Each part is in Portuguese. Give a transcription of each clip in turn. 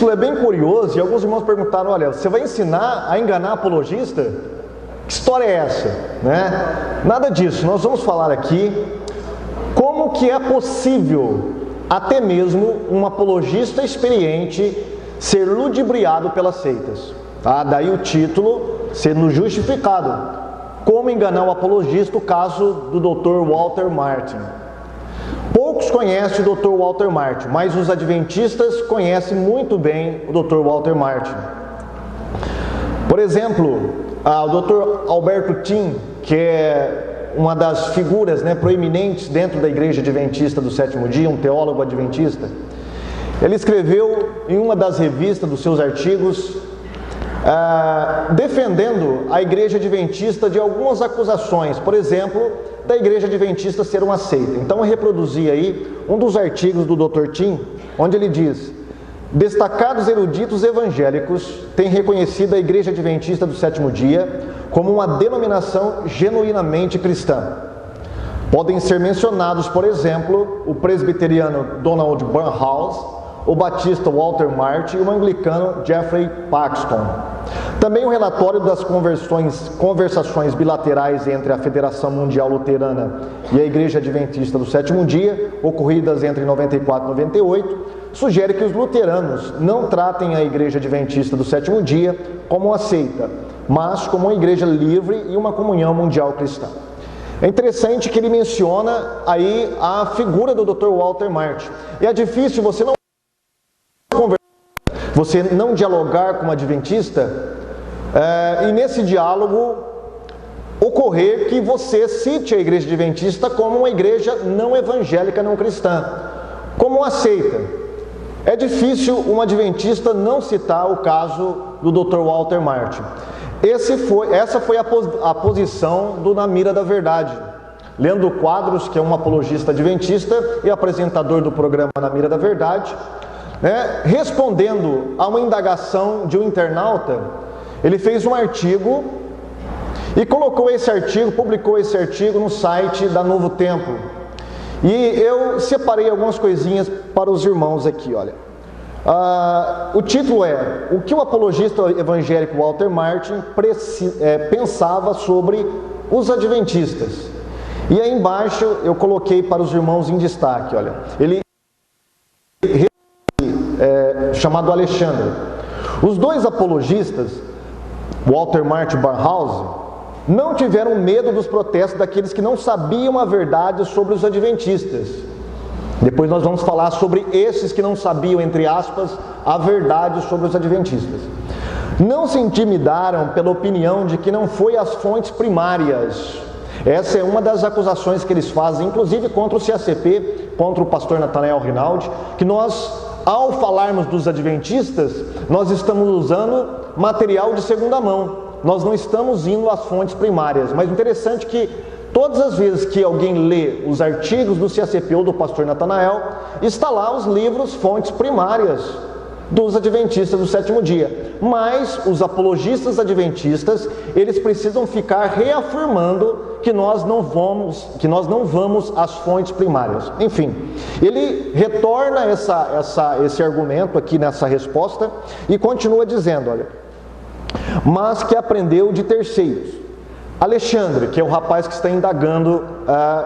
título é bem curioso e alguns irmãos perguntaram, olha, você vai ensinar a enganar apologista? Que história é essa? Né? Nada disso, nós vamos falar aqui como que é possível até mesmo um apologista experiente ser ludibriado pelas seitas. Tá? Daí o título sendo justificado. Como enganar o apologista, o caso do Dr. Walter Martin. Poucos conhecem o Dr. Walter Martin, mas os adventistas conhecem muito bem o Dr. Walter Martin. Por exemplo, o Dr. Alberto Tim, que é uma das figuras proeminentes dentro da Igreja Adventista do Sétimo Dia, um teólogo adventista, ele escreveu em uma das revistas dos seus artigos, defendendo a Igreja Adventista de algumas acusações, por exemplo, da Igreja Adventista ser uma seita. Então eu reproduzi aí um dos artigos do Dr. Tim, onde ele diz: destacados eruditos evangélicos têm reconhecido a Igreja Adventista do Sétimo Dia como uma denominação genuinamente cristã. Podem ser mencionados, por exemplo, o presbiteriano Donald Barnhouse, o batista Walter Martin e o anglicano Jeffrey Paxton. Também o relatório das conversações bilaterais entre a Federação Mundial Luterana e a Igreja Adventista do Sétimo Dia, ocorridas entre 94 e 98, sugere que os luteranos não tratem a Igreja Adventista do Sétimo Dia como uma seita, mas como uma igreja livre e uma comunhão mundial cristã. É interessante que ele menciona aí a figura do Dr. Walter Martin. E é difícil você não dialogar com um adventista e nesse diálogo ocorrer que você cite a Igreja Adventista como uma igreja não evangélica, não cristã, como uma seita. É difícil um adventista não citar o caso do Dr. Walter Martin. Essa foi a posição do Na Mira da Verdade. Leandro Quadros, que é um apologista adventista e apresentador do programa Na Mira da Verdade, respondendo a uma indagação de um internauta, ele fez um artigo e publicou esse artigo no site da Novo Tempo. E eu separei algumas coisinhas para os irmãos aqui, olha. O título é: o que o apologista evangélico Walter Martin pensava sobre os adventistas. E aí embaixo eu coloquei para os irmãos em destaque, olha. Ele chamado Alexandre. Os dois apologistas, Walter Martin e Barnhouse, não tiveram medo dos protestos daqueles que não sabiam a verdade sobre os adventistas. Depois nós vamos falar sobre esses que não sabiam, entre aspas, a verdade sobre os adventistas. Não se intimidaram pela opinião de que não foi as fontes primárias. Essa é uma das acusações que eles fazem, inclusive contra o CACP, contra o pastor Nathanael Rinaldi, que nós, ao falarmos dos adventistas, nós estamos usando material de segunda mão. Nós não estamos indo às fontes primárias. Mas interessante que todas as vezes que alguém lê os artigos do CACP ou do pastor Nathanael, está lá os livros, fontes primárias dos adventistas do sétimo dia. Mas os apologistas adventistas, eles precisam ficar reafirmando que nós não vamos às fontes primárias. Enfim, ele retorna esse argumento aqui nessa resposta e continua dizendo, olha: mas que aprendeu de terceiros. Alexandre, que é o rapaz que está indagando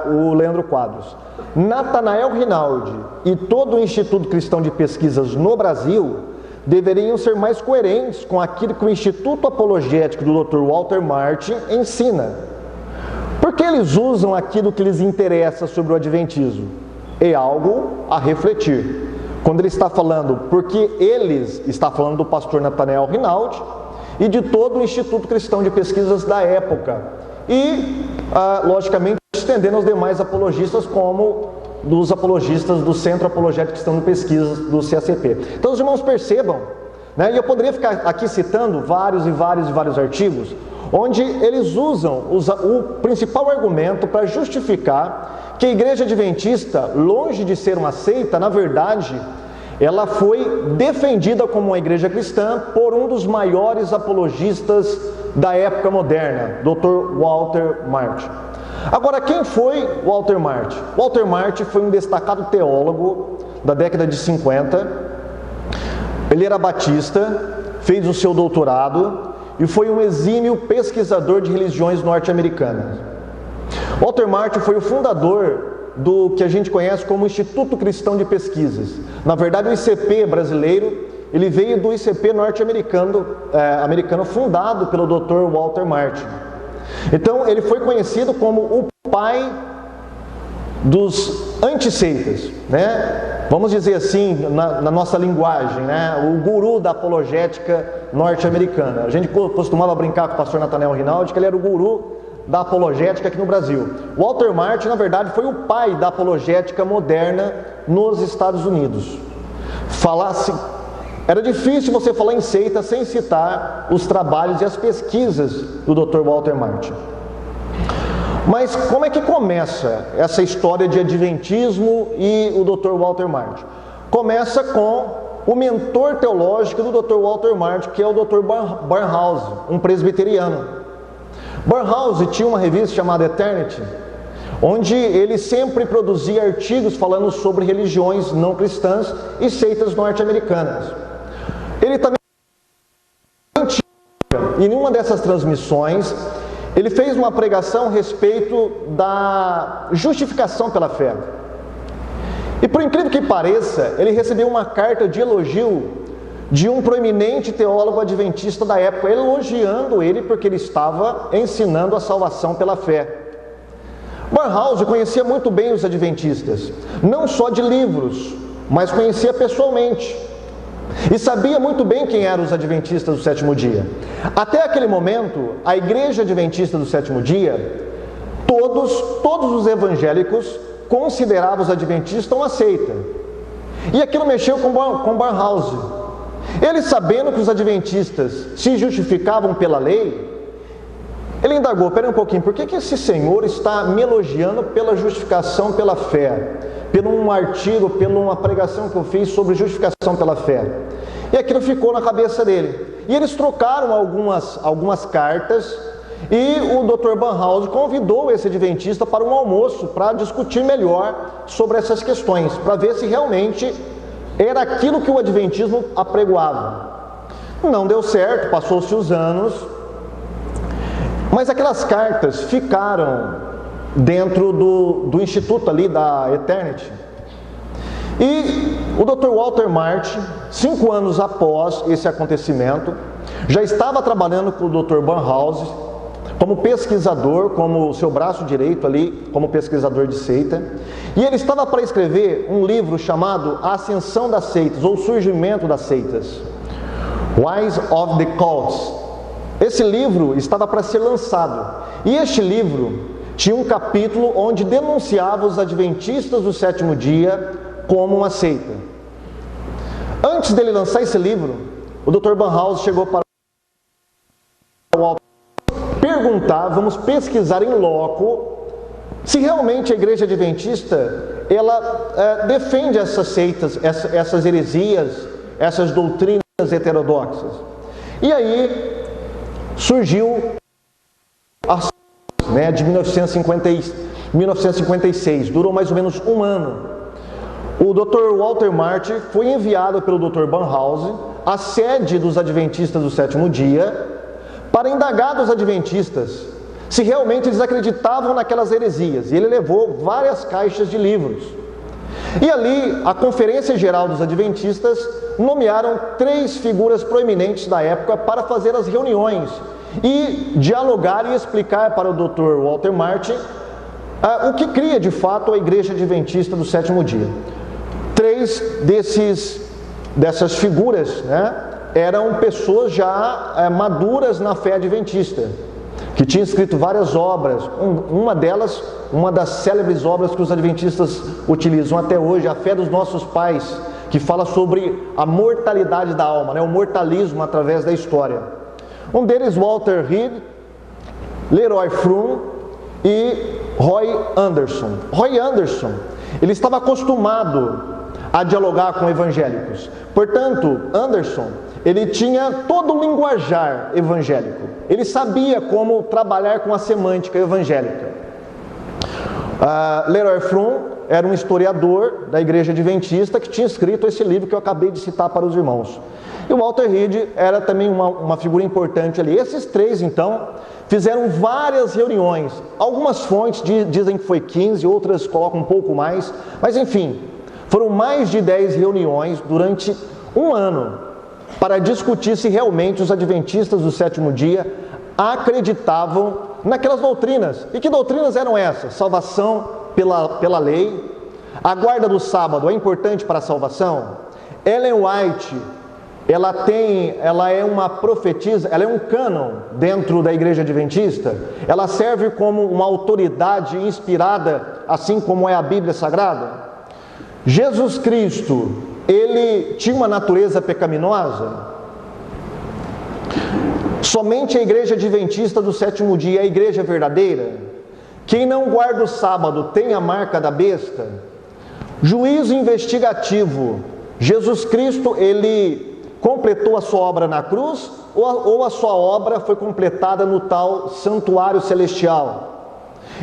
o Leandro Quadros, Nathanael Rinaldi e todo o Instituto Cristão de Pesquisas no Brasil deveriam ser mais coerentes com aquilo que o Instituto Apologético do Dr. Walter Martin ensina. Porque eles usam aquilo que lhes interessa sobre o adventismo. É algo a refletir. Quando ele está falando, porque eles está falando do pastor Nathanael Rinaldi e de todo o Instituto Cristão de Pesquisas da época. E, logicamente, estendendo aos demais apologistas, como dos apologistas do Centro Apologético Cristão de Pesquisas do CACP. Então, os irmãos percebam, e eu poderia ficar aqui citando vários artigos, onde eles usam o principal argumento para justificar que a Igreja Adventista, longe de ser uma seita, na verdade, ela foi defendida como uma igreja cristã por um dos maiores apologistas da época moderna, Dr. Walter Martin. Agora, quem foi Walter Martin? Walter Martin foi um destacado teólogo da década de 50. Ele era batista, fez o seu doutorado e foi um exímio pesquisador de religiões norte-americanas. Walter Martin foi o fundador do que a gente conhece como Instituto Cristão de Pesquisas. Na verdade, o ICP brasileiro, ele veio do ICP norte-americano, fundado pelo Dr. Walter Martin. Então, ele foi conhecido como o pai dos antisseitas, né? Vamos dizer assim, na nossa linguagem, né? O guru da apologética norte-americana. A gente costumava brincar com o pastor Nathanael Rinaldi que ele era o guru da apologética aqui no Brasil. Walter Martin, na verdade, foi o pai da apologética moderna nos Estados Unidos. Era difícil você falar em seita sem citar os trabalhos e as pesquisas do Dr. Walter Martin. Mas como é que começa essa história de adventismo e o Dr. Walter Martin? Começa com o mentor teológico do Dr. Walter Martin, que é o Dr. Barnhouse, um presbiteriano. Barnhouse tinha uma revista chamada Eternity, onde ele sempre produzia artigos falando sobre religiões não cristãs e seitas norte-americanas. Ele também e em uma dessas transmissões, ele fez uma pregação a respeito da justificação pela fé. E por incrível que pareça, ele recebeu uma carta de elogio de um proeminente teólogo adventista da época, elogiando ele porque ele estava ensinando a salvação pela fé. Barnhouse conhecia muito bem os adventistas, não só de livros, mas conhecia pessoalmente. E sabia muito bem quem eram os adventistas do sétimo dia. Até aquele momento, a igreja adventista do sétimo dia, todos os evangélicos consideravam os adventistas uma seita. E aquilo mexeu com Barnhouse. Ele, sabendo que os adventistas se justificavam pela lei, ele indagou: pera um pouquinho, por que esse senhor está me elogiando pela justificação pela fé? Pelo um artigo, pela uma pregação que eu fiz sobre justificação pela fé. E aquilo ficou na cabeça dele. E eles trocaram algumas cartas, e o Dr. Barnhouse convidou esse adventista para um almoço, para discutir melhor sobre essas questões, para ver se realmente era aquilo que o adventismo apregoava. Não deu certo, passou-se os anos, mas aquelas cartas ficaram dentro do instituto ali da Eternity. E o Dr. Walter Martin, 5 anos após esse acontecimento, já estava trabalhando com o Dr. Barnhouse como pesquisador, como seu braço direito ali, como pesquisador de seita. E ele estava para escrever um livro chamado A Ascensão das Seitas, ou Surgimento das Seitas, Rise of the Cults. Esse livro estava para ser lançado. E este livro tinha um capítulo onde denunciava os adventistas do sétimo dia como uma seita. Antes dele lançar esse livro, o Dr. Barnhouse chegou para o Walter perguntar, vamos pesquisar em loco, se realmente a igreja adventista, ela defende essas seitas, essas heresias, essas doutrinas heterodoxas. E aí surgiu a de 1956, durou mais ou menos um ano. O Dr. Walter Martin foi enviado pelo Dr. Barnhouse à sede dos adventistas do sétimo dia para indagar dos adventistas se realmente eles acreditavam naquelas heresias. E ele levou várias caixas de livros. E ali, a Conferência Geral dos Adventistas nomearam 3 figuras proeminentes da época para fazer as reuniões e dialogar e explicar para o Dr. Walter Martin o que cria de fato a Igreja Adventista do sétimo dia. 3 dessas figuras, eram pessoas já maduras na fé adventista, que tinham escrito várias obras. Uma delas, uma das célebres obras que os adventistas utilizam até hoje, A Fé dos Nossos Pais, que fala sobre a mortalidade da alma, o mortalismo através da história. Um deles, Walter Reed, Leroy Froom e Roy Anderson. Roy Anderson, ele estava acostumado a dialogar com evangélicos. Portanto, Anderson, ele tinha todo o linguajar evangélico. Ele sabia como trabalhar com a semântica evangélica. Leroy Froom era um historiador da Igreja Adventista que tinha escrito esse livro que eu acabei de citar para os irmãos. E o Walter Reed era também uma figura importante ali. Esses três, então, fizeram várias reuniões. Algumas fontes dizem que foi 15, outras colocam um pouco mais. Mas, enfim, foram mais de 10 reuniões durante um ano para discutir se realmente os adventistas do sétimo dia acreditavam naquelas doutrinas. E que doutrinas eram essas? Salvação pela lei. A guarda do sábado é importante para a salvação. Ellen White, ela é uma profetisa, ela é um cânon dentro da Igreja Adventista. Ela serve como uma autoridade inspirada, assim como é a Bíblia Sagrada. Jesus Cristo, ele tinha uma natureza pecaminosa? Somente a Igreja Adventista do sétimo dia é a igreja verdadeira? Quem não guarda o sábado tem a marca da besta? Juízo investigativo. Jesus Cristo, ele completou a sua obra na cruz ou a sua obra foi completada no tal santuário celestial?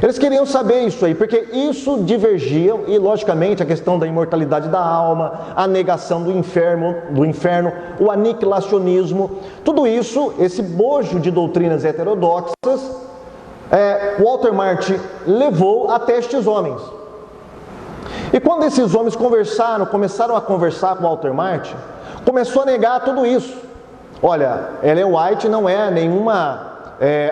Eles queriam saber isso aí, porque isso divergia, e logicamente a questão da imortalidade da alma, a negação do inferno, o aniquilacionismo, tudo isso, esse bojo de doutrinas heterodoxas, Walter Martin levou até estes homens. E quando esses homens começaram a conversar com Walter Martin, começou a negar tudo isso. Olha, Ellen White não é nenhuma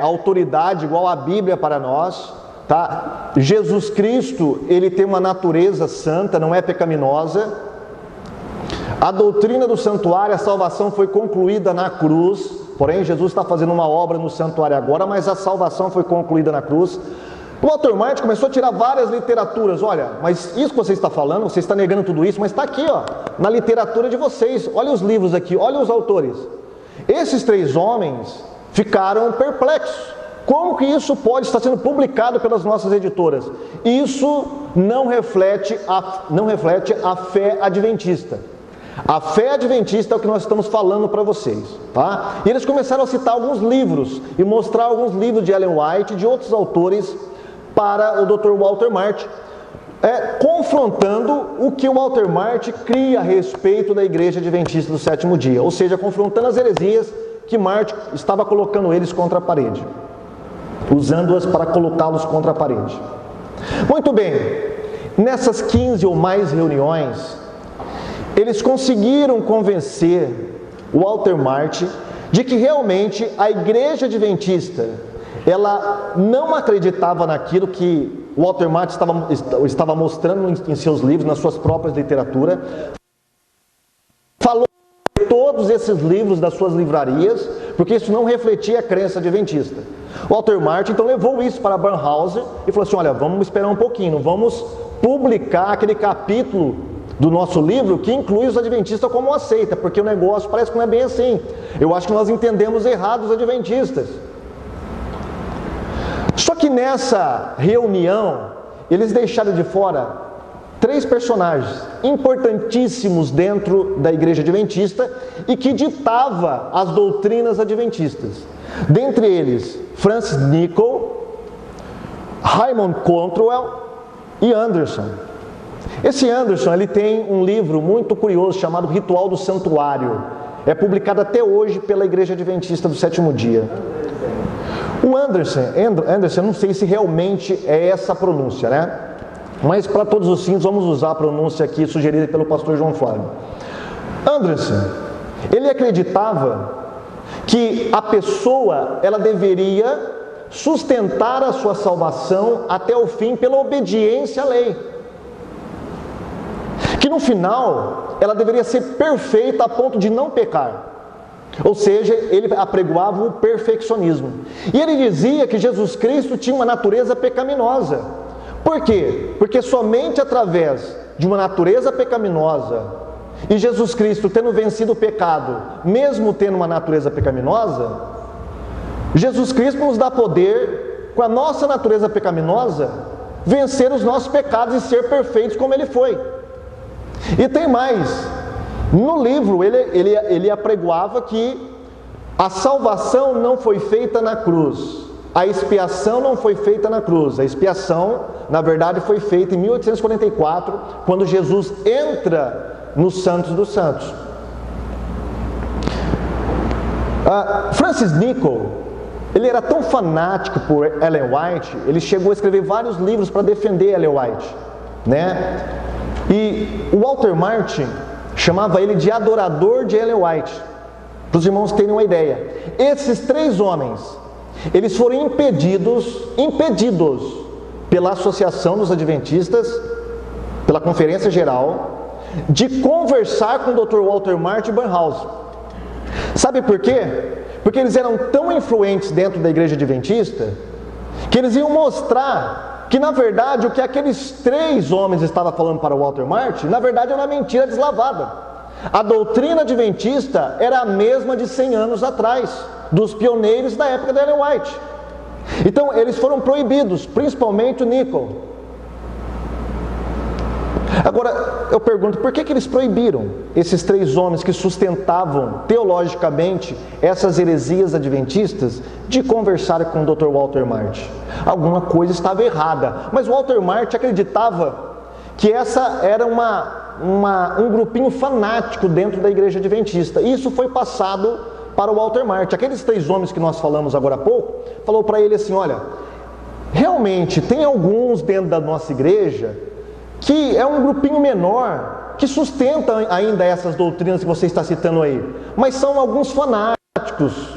autoridade igual a Bíblia para nós, tá? Jesus Cristo, ele tem uma natureza santa, não é pecaminosa. A doutrina do santuário, a salvação foi concluída na cruz, porém Jesus está fazendo uma obra no santuário agora, mas a salvação foi concluída na cruz. O Walter Martin começou a tirar várias literaturas. Olha, mas isso que você está falando, você está negando tudo isso, mas está aqui, ó, na literatura de vocês. Olha os livros aqui, olha os autores. Esses três homens ficaram perplexos. Como que isso pode estar sendo publicado pelas nossas editoras? Isso não reflete a fé adventista. A fé adventista é o que nós estamos falando para vocês, tá? E eles começaram a citar alguns livros e mostrar alguns livros de Ellen White e de outros autores para o Dr. Walter Martin, confrontando o que o Walter Martin cria a respeito da Igreja Adventista do sétimo dia, ou seja, confrontando as heresias que Martin estava colocando eles contra a parede, usando-as para colocá-los contra a parede. Muito bem, nessas 15 ou mais reuniões, eles conseguiram convencer o Walter Martin de que realmente a Igreja Adventista ela não acreditava naquilo que Walter Martin estava mostrando em seus livros, nas suas próprias literaturas. Falou de todos esses livros das suas livrarias, porque isso não refletia a crença adventista. Walter Martin então levou isso para Barnhauser e falou assim: olha, vamos esperar um pouquinho, vamos publicar aquele capítulo do nosso livro que inclui os adventistas como uma seita, porque o negócio parece que não é bem assim. Eu acho que nós entendemos errado os adventistas. Só que nessa reunião, eles deixaram de fora 3 personagens importantíssimos dentro da Igreja Adventista e que ditava as doutrinas adventistas. Dentre eles, Francis Nichol, Raymond Cantwell e Anderson. Esse Anderson, ele tem um livro muito curioso chamado Ritual do Santuário. É publicado até hoje pela Igreja Adventista do sétimo dia. O Anderson, não sei se realmente é essa a pronúncia, né? Mas para todos os fins, vamos usar a pronúncia aqui sugerida pelo pastor João Flávio. Anderson, ele acreditava que a pessoa, ela deveria sustentar a sua salvação até o fim pela obediência à lei. Que no final, ela deveria ser perfeita a ponto de não pecar. Ou seja, ele apregoava o perfeccionismo. E ele dizia que Jesus Cristo tinha uma natureza pecaminosa. Por quê? Porque somente através de uma natureza pecaminosa, e Jesus Cristo tendo vencido o pecado, mesmo tendo uma natureza pecaminosa, Jesus Cristo nos dá poder, com a nossa natureza pecaminosa, vencer os nossos pecados e ser perfeitos como Ele foi. E tem mais. No livro, ele apregoava que a salvação não foi feita na cruz, a expiação não foi feita na cruz. A expiação, na verdade, foi feita em 1844, quando Jesus entra no Santos dos Santos. Francis Nichol, ele era tão fanático por Ellen White, ele chegou a escrever vários livros para defender Ellen White, né? E o Walter Martin chamava ele de adorador de Ellen White, para os irmãos terem uma ideia. Esses três homens, eles foram impedidos pela Associação dos Adventistas, pela Conferência Geral, de conversar com o Dr. Walter Martin Barnhouse. Sabe por quê? Porque eles eram tão influentes dentro da igreja adventista, que eles iam mostrar que, na verdade, o que aqueles três homens estavam falando para o Walter Martin, na verdade, era uma mentira deslavada. A doutrina adventista era a mesma de 100 anos atrás, dos pioneiros da época da Ellen White. Então, eles foram proibidos, principalmente o Nichol. Agora, eu pergunto, por que eles proibiram esses três homens que sustentavam teologicamente essas heresias adventistas de conversar com o Dr. Walter Martin? Alguma coisa estava errada, mas o Walter Martin acreditava que essa era um grupinho fanático dentro da igreja adventista. E isso foi passado para o Walter Martin. Aqueles três homens que nós falamos agora há pouco, falou para ele assim: olha, realmente tem alguns dentro da nossa igreja que é um grupinho menor, que sustenta ainda essas doutrinas que você está citando aí, mas são alguns fanáticos,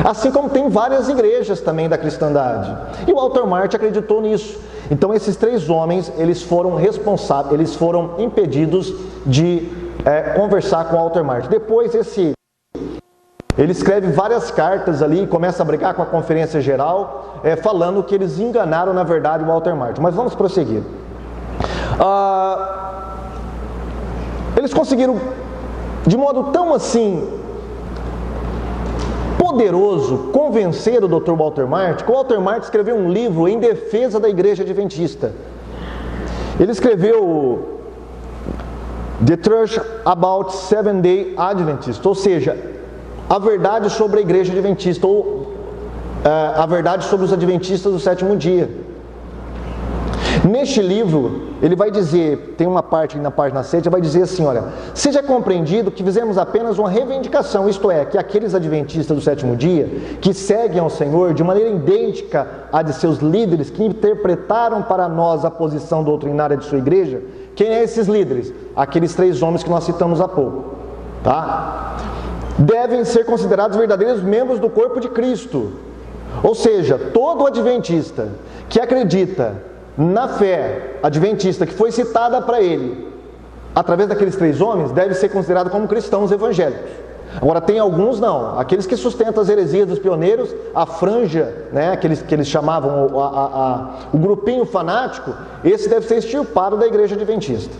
assim como tem várias igrejas também da cristandade. E o Walter Martin acreditou nisso. Então esses três homens, eles foram responsáveis, eles foram impedidos de conversar com o Walter Martin. Depois ele escreve várias cartas ali, começa a brigar com a Conferência Geral, falando que eles enganaram na verdade o Walter Martin. Mas vamos prosseguir. Eles conseguiram, de modo tão assim poderoso, convencer o Dr. Walter Martin, que o Walter Martin escreveu um livro em defesa da igreja adventista. Ele escreveu The Truth About Seventh-day Adventists, ou seja, a verdade sobre a igreja adventista, ou a verdade sobre os adventistas do sétimo dia. Neste livro, ele vai dizer, tem uma parte na página 7, vai dizer assim: olha, seja compreendido que fizemos apenas uma reivindicação, isto é, que aqueles adventistas do sétimo dia, que seguem ao Senhor de maneira idêntica à de seus líderes, que interpretaram para nós a posição doutrinária de sua igreja. Quem é esses líderes? Aqueles três homens que nós citamos há pouco, tá? Devem ser considerados verdadeiros membros do corpo de Cristo. Ou seja, todo adventista que acredita na fé adventista que foi citada para ele através daqueles três homens deve ser considerado como cristãos evangélicos. Agora tem alguns não, aqueles que sustentam as heresias dos pioneiros, a franja, né, que eles chamavam o grupinho fanático, esse deve ser extirpado da igreja adventista.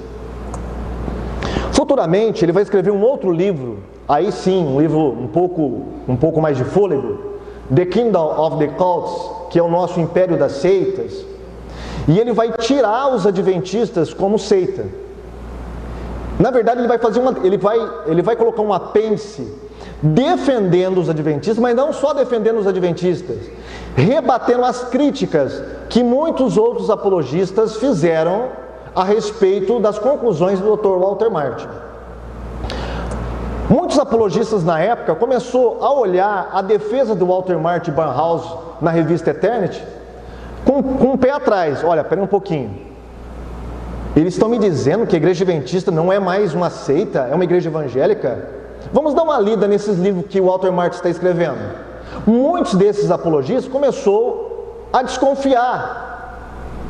Futuramente ele vai escrever um outro livro, aí sim, um livro um pouco mais de fôlego, The Kingdom of the Cults, que é o nosso império das seitas. E ele vai tirar os adventistas como seita. Na verdade, ele vai colocar um apêndice defendendo os adventistas, mas não só defendendo os adventistas, rebatendo as críticas que muitos outros apologistas fizeram a respeito das conclusões do Dr. Walter Martin. Muitos apologistas na época começaram a olhar a defesa do Walter Martin Barnhouse na revista Eternity com um pé atrás. Olha, espera um pouquinho. Eles estão me dizendo que a igreja adventista não é mais uma seita, é uma igreja evangélica? Vamos dar uma lida nesses livros que o Walter Martin está escrevendo. Muitos desses apologistas começou a desconfiar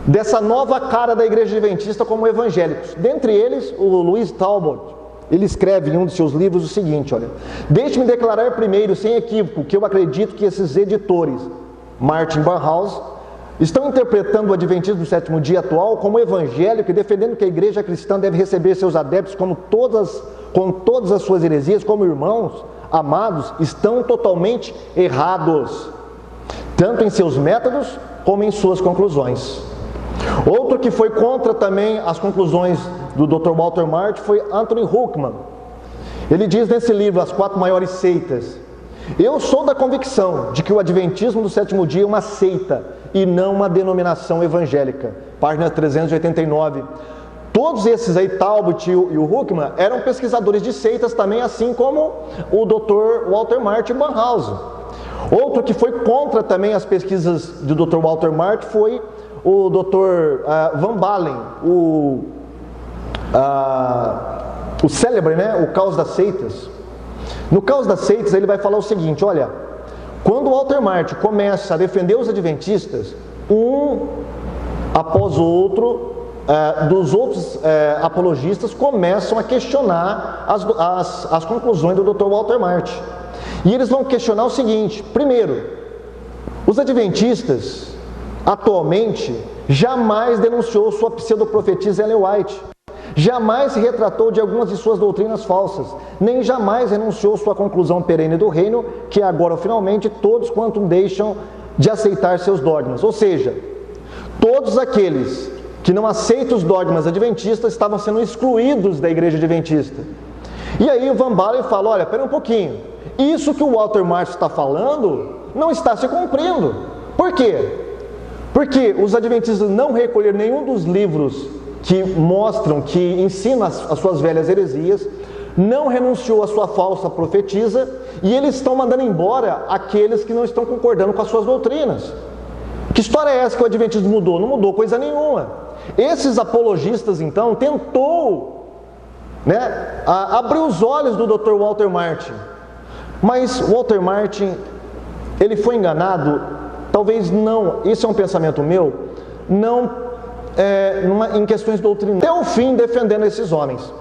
dessa nova cara da igreja adventista como evangélicos. Dentre eles, o Louis Talbot, ele escreve em um de seus livros o seguinte: olha, deixe-me declarar primeiro, sem equívoco, que eu acredito que esses editores, Martin Barnhouse, estão interpretando o adventismo do sétimo dia atual como evangélico e defendendo que a igreja cristã deve receber seus adeptos com todas as suas heresias como irmãos amados. Estão totalmente errados, tanto em seus métodos como em suas conclusões. Outro que foi contra também as conclusões do Dr. Walter Martin foi Anthony Huckman. Ele diz nesse livro, As Quatro Maiores Seitas, Eu sou da convicção de que o Adventismo do sétimo dia é uma seita e não uma denominação evangélica. Página 389. Todos esses aí, Talbot e o Huckman, eram pesquisadores de seitas também, assim como o Dr. Walter Martin Barnhouse. Outro que foi contra também as pesquisas do Dr. Walter Martin foi o Dr. Van Balen, o célebre, né, o Caos das Seitas. No Caos das Seitas ele vai falar o seguinte, olha, quando o Walter Martin começa a defender os adventistas, um após o outro, dos outros apologistas começam a questionar as conclusões do Dr. Walter Martin. E eles vão questionar o seguinte, primeiro, os adventistas atualmente jamais denunciou sua pseudoprofetisa Ellen White, jamais se retratou de algumas de suas doutrinas falsas, nem jamais renunciou sua conclusão perene do reino, que agora finalmente todos quanto deixam de aceitar seus dogmas. Ou seja, todos aqueles que não aceitam os dogmas adventistas estavam sendo excluídos da igreja adventista. E aí o Van Balen fala, olha, espera um pouquinho, isso que o Walter Martin está falando não está se cumprindo. Por quê? Porque os adventistas não recolheram nenhum dos livros que mostram, que ensinam as suas velhas heresias, não renunciou à sua falsa profetisa, e eles estão mandando embora aqueles que não estão concordando com as suas doutrinas. Que história é essa que o adventismo mudou? Não mudou coisa nenhuma. Esses apologistas, então, tentou, né, abrir os olhos do Dr. Walter Martin, mas Walter Martin, ele foi enganado, talvez não, isso é um pensamento meu, não em questões doutrinárias, até o fim defendendo esses homens.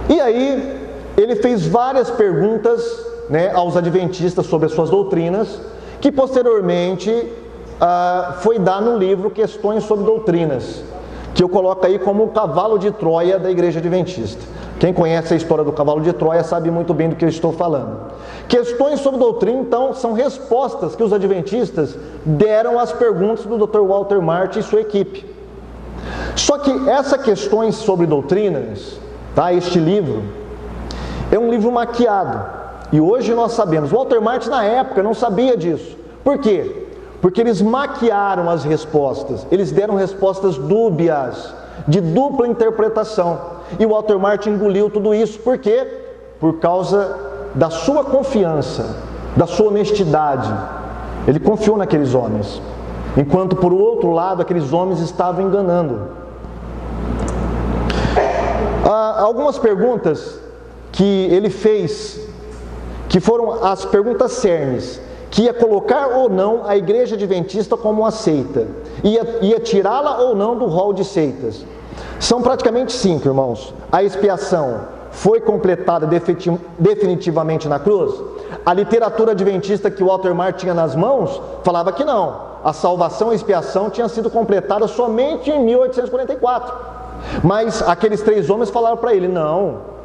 E aí, ele fez várias perguntas, né, aos adventistas sobre as suas doutrinas, que posteriormente foi dar no livro Questões sobre Doutrinas, que eu coloco aí como o cavalo de Troia da igreja adventista. Quem conhece a história do cavalo de Troia sabe muito bem do que eu estou falando. Questões sobre doutrina, então, são respostas que os adventistas deram às perguntas do Dr. Walter Martin e sua equipe. Só que essas questões sobre doutrinas, tá, este livro, é um livro maquiado. E hoje nós sabemos, Walter Martin na época não sabia disso. Por quê? Porque eles maquiaram as respostas, eles deram respostas dúbias, de dupla interpretação. E o Walter Martin engoliu tudo isso, por quê? Por causa da sua confiança, da sua honestidade. Ele confiou naqueles homens, enquanto por outro lado aqueles homens estavam enganando. Algumas perguntas que ele fez, que foram as perguntas cernes, que ia colocar ou não a igreja adventista como uma seita, ia tirá-la ou não do rol de seitas. São praticamente 5, irmãos. A expiação foi completada definitivamente na cruz? A literatura adventista que o Walter Martin tinha nas mãos falava que não. A salvação e a expiação tinha sido completada somente em 1844. Mas aqueles 3 homens falaram para ele, não.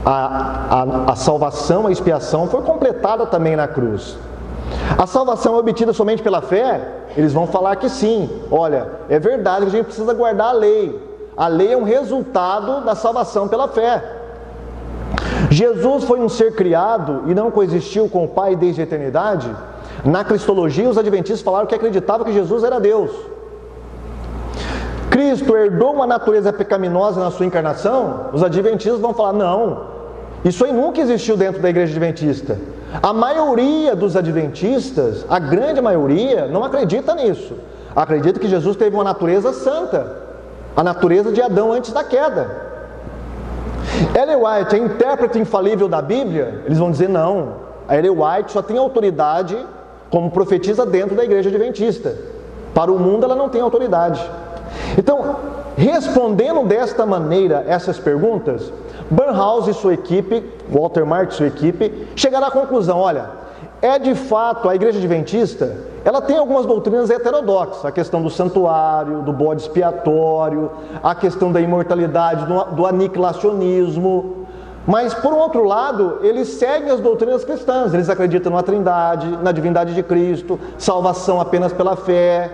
A salvação, a expiação foi completada também na cruz. A salvação é obtida somente pela fé? Eles vão falar que sim. Olha, é verdade que a gente precisa guardar a lei. A lei é um resultado da salvação pela fé. Jesus foi um ser criado e não coexistiu com o Pai desde a eternidade? Na cristologia, os adventistas falaram que acreditavam que Jesus era Deus. Cristo herdou uma natureza pecaminosa na sua encarnação? Os adventistas vão falar, não, isso aí nunca existiu dentro da igreja adventista. A maioria dos adventistas, a grande maioria, não acredita nisso. Acredita que Jesus teve uma natureza santa, a natureza de Adão antes da queda. Ellen White, a intérprete infalível da Bíblia, eles vão dizer não. A Ellen White só tem autoridade como profetisa dentro da igreja adventista. Para o mundo ela não tem autoridade. Então, respondendo desta maneira essas perguntas, Barnhouse e sua equipe, Walter Martin e sua equipe, chegaram à conclusão, olha, é de fato a igreja adventista, ela tem algumas doutrinas heterodoxas, a questão do santuário, do bode expiatório, a questão da imortalidade, do aniquilacionismo, mas por outro lado, eles seguem as doutrinas cristãs, eles acreditam na Trindade, na divindade de Cristo, salvação apenas pela fé,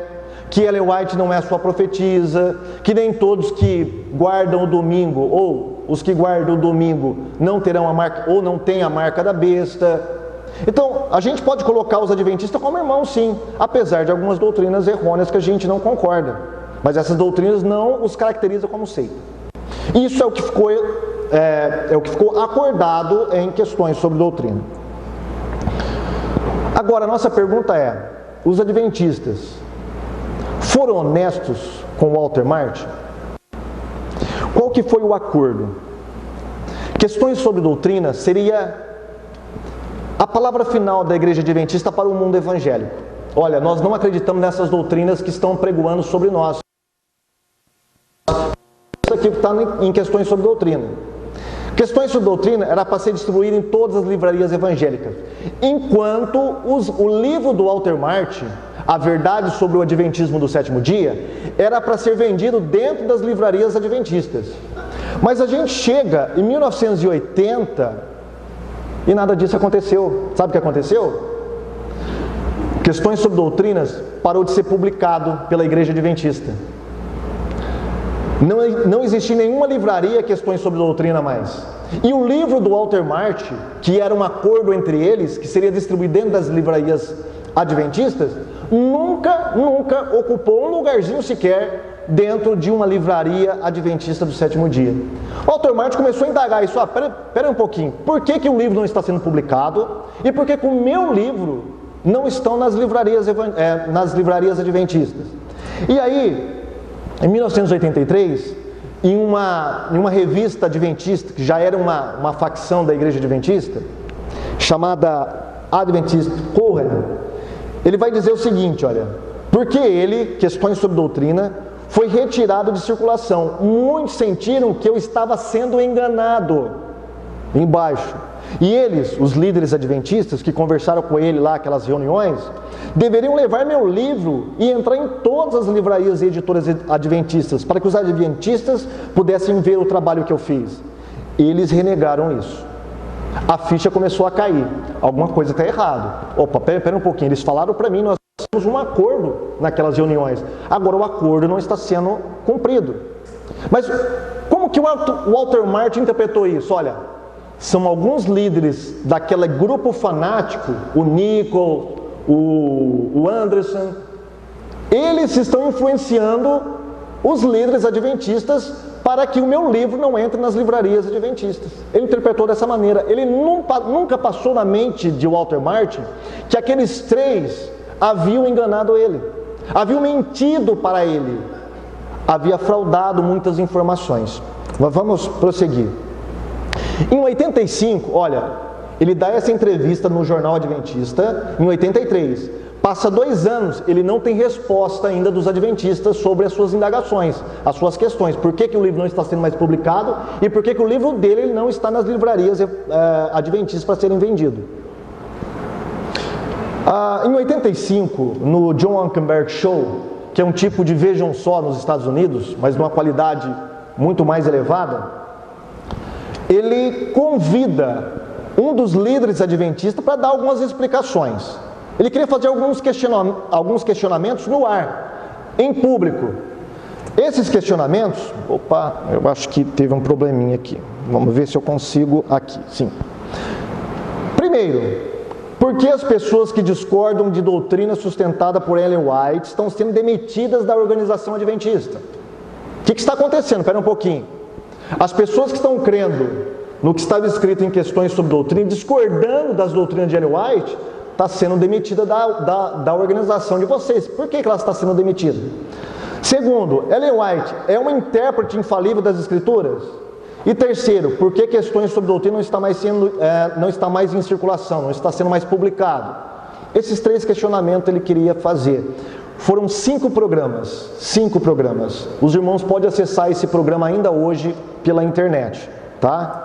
que Ellen White não é só profetisa, que nem todos que guardam o domingo, ou os que guardam o domingo não terão a marca, ou não têm a marca da besta. Então, a gente pode colocar os adventistas como irmãos, sim, apesar de algumas doutrinas errôneas que a gente não concorda. Mas essas doutrinas não os caracterizam como seita. Isso é o que ficou acordado em questões sobre doutrina. Agora, a nossa pergunta é: os adventistas foram honestos com Walter Martin? Qual que foi o acordo? Questões sobre doutrina seria a palavra final da igreja adventista para o mundo evangélico. Olha, nós não acreditamos nessas doutrinas que estão pregoando sobre nós. Isso aqui está em questões sobre doutrina. Questões sobre doutrina era para ser distribuído em todas as livrarias evangélicas. Enquanto o livro do Walter Martin, A Verdade sobre o Adventismo do Sétimo Dia, era para ser vendido dentro das livrarias adventistas. Mas a gente chega em 1980 e nada disso aconteceu. Sabe o que aconteceu? Questões sobre doutrinas parou de ser publicado pela igreja adventista. Não existia nenhuma livraria Questões sobre Doutrina mais. E o livro do Walter Martin, que era um acordo entre eles, que seria distribuído dentro das livrarias adventistas, nunca ocupou um lugarzinho sequer dentro de uma livraria adventista do sétimo dia. O Walter Martin começou a indagar isso. Pera um pouquinho, por que o livro não está sendo publicado? E por que o meu livro não estão nas livrarias adventistas? E aí, em 1983, em uma revista adventista, que já era uma facção da igreja adventista, chamada Adventist Cohen, ele vai dizer o seguinte, olha: porque ele, questões sobre doutrina, foi retirado de circulação. Muitos sentiram que eu estava sendo enganado. Embaixo. E eles, os líderes adventistas, que conversaram com ele lá, aquelas reuniões, deveriam levar meu livro e entrar em todas as livrarias e editoras adventistas, para que os adventistas pudessem ver o trabalho que eu fiz. Eles renegaram isso. A ficha começou a cair. Alguma coisa está errada. Opa, pera um pouquinho. Eles falaram para mim, nós temos um acordo naquelas reuniões. Agora o acordo não está sendo cumprido. Mas como que o Walter Martin interpretou isso? Olha, são alguns líderes daquele grupo fanático, o Nichol, o Anderson, eles estão influenciando os líderes adventistas para que o meu livro não entre nas livrarias adventistas. Ele interpretou dessa maneira. Ele nunca passou na mente de Walter Martin que aqueles três haviam enganado ele, haviam mentido para ele, havia fraudado muitas informações. Mas vamos prosseguir. Em 85, olha, ele dá essa entrevista no Jornal Adventista, em 83. Passa 2 anos, ele não tem resposta ainda dos adventistas sobre as suas indagações, as suas questões. Por que o livro não está sendo mais publicado e por que o livro dele não está nas livrarias adventistas para serem vendido. Em 85, no John Ankerberg Show, que é um tipo de Vejam Só nos Estados Unidos, mas de uma qualidade muito mais elevada, ele convida um dos líderes adventistas para dar algumas explicações. Ele queria fazer alguns questionamentos no ar, em público. Esses questionamentos... Opa, eu acho que teve um probleminha aqui. Vamos ver se eu consigo aqui. Sim. Primeiro, por que as pessoas que discordam de doutrina sustentada por Ellen White estão sendo demitidas da organização adventista? O que está acontecendo? Espera um pouquinho. As pessoas que estão crendo no que estava escrito em questões sobre doutrina, discordando das doutrinas de Ellen White, está sendo demitida da organização de vocês. Por que ela está sendo demitida? Segundo, Ellen White é uma intérprete infalível das Escrituras? E terceiro, por que questões sobre doutrina não está mais em circulação, não está sendo mais publicado? Esses 3 questionamentos ele queria fazer. Foram 5 programas. 5 programas. Os irmãos podem acessar esse programa ainda hoje pela internet, tá?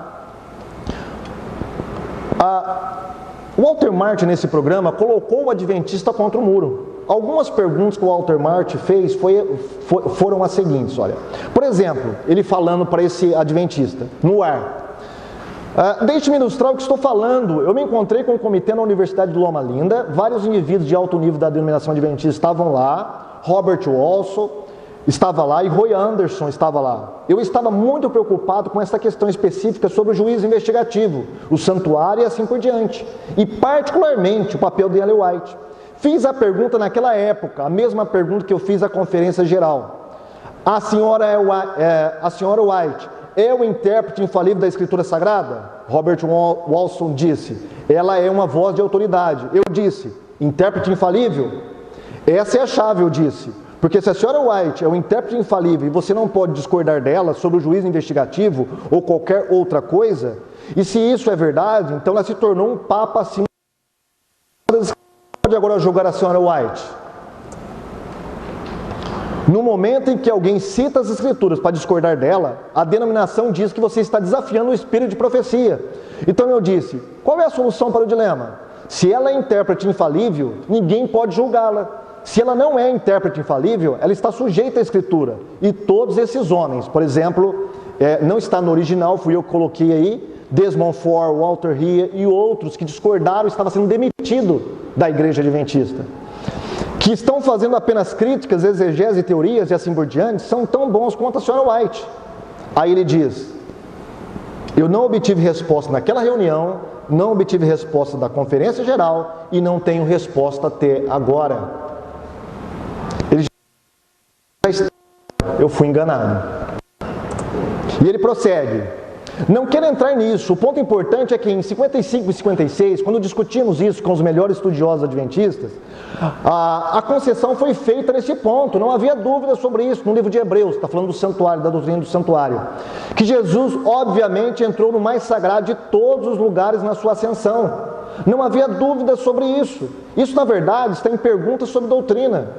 O Walter Martin nesse programa colocou o adventista contra o muro. Algumas perguntas que o Walter Martin fez foram as seguintes, olha. Por exemplo, ele falando para esse adventista, no ar. Deixe-me ilustrar o que estou falando. Eu me encontrei com um comitê na Universidade de Loma Linda, vários indivíduos de alto nível da denominação adventista estavam lá. Robert Walson estava lá e Roy Anderson estava lá. Eu estava muito preocupado com essa questão específica sobre o juízo investigativo, o santuário e assim por diante. E particularmente o papel de Ellen White. Fiz a pergunta naquela época, a mesma pergunta que eu fiz à conferência geral. A senhora White é o intérprete infalível da Escritura Sagrada? Robert Walson disse, ela é uma voz de autoridade. Eu disse, intérprete infalível? Essa é a chave, eu disse. Porque se a senhora White é o intérprete infalível e você não pode discordar dela sobre o juízo investigativo ou qualquer outra coisa, e se isso é verdade, então ela se tornou um papa acima das... Pode agora julgar a senhora White? No momento em que alguém cita as Escrituras para discordar dela, a denominação diz que você está desafiando o espírito de profecia. Então eu disse, qual é a solução para o dilema? Se ela é intérprete infalível, ninguém pode julgá-la. Se ela não é intérprete infalível, ela está sujeita à Escritura. E todos esses homens, por exemplo, não está no original, fui eu que coloquei aí, Desmond Ford, Walter Rea e outros que discordaram, estavam sendo demitidos da Igreja Adventista. Que estão fazendo apenas críticas, exegeses e teorias e assim por diante, são tão bons quanto a senhora White. Aí ele diz, eu não obtive resposta naquela reunião, não obtive resposta da conferência geral e não tenho resposta até agora. Ele diz, eu fui enganado. E ele prossegue. Não quero entrar nisso, o ponto importante é que em 55 e 56, quando discutimos isso com os melhores estudiosos adventistas, a concessão foi feita nesse ponto, não havia dúvida sobre isso, no livro de Hebreus, está falando do santuário, da doutrina do santuário, que Jesus obviamente entrou no mais sagrado de todos os lugares na sua ascensão, não havia dúvida sobre isso. Isso na verdade está em Perguntas sobre Doutrina,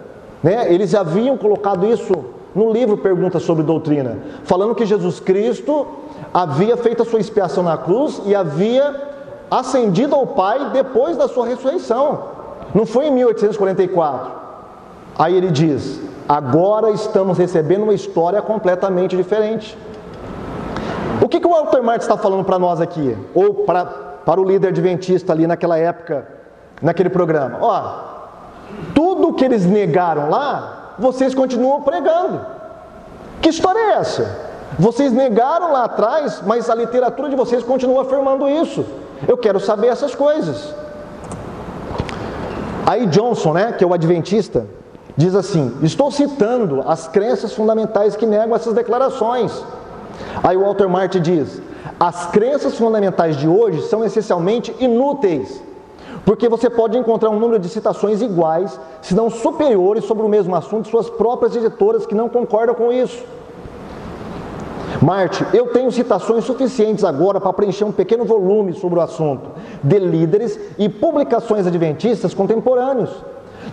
né? Eles haviam colocado isso no livro Perguntas sobre Doutrina, falando que Jesus Cristo havia feito a sua expiação na cruz e havia ascendido ao Pai depois da sua ressurreição. Não foi em 1844. Aí ele diz, agora estamos recebendo uma história completamente diferente. O que o Walter Martin está falando para nós aqui? Ou para o líder adventista ali naquela época, naquele programa? Ó, tudo que eles negaram lá, vocês continuam pregando. Que história é essa? Vocês negaram lá atrás, mas a literatura de vocês continua afirmando isso. Eu quero saber essas coisas. Aí Johnson, né, que é o adventista, diz assim, estou citando as crenças fundamentais que negam essas declarações. Aí o Walter Martin diz, as crenças fundamentais de hoje são essencialmente inúteis, porque você pode encontrar um número de citações iguais, se não superiores, sobre o mesmo assunto de suas próprias editoras que não concordam com isso. Marte, eu tenho citações suficientes agora para preencher um pequeno volume sobre o assunto, de líderes e publicações adventistas contemporâneos.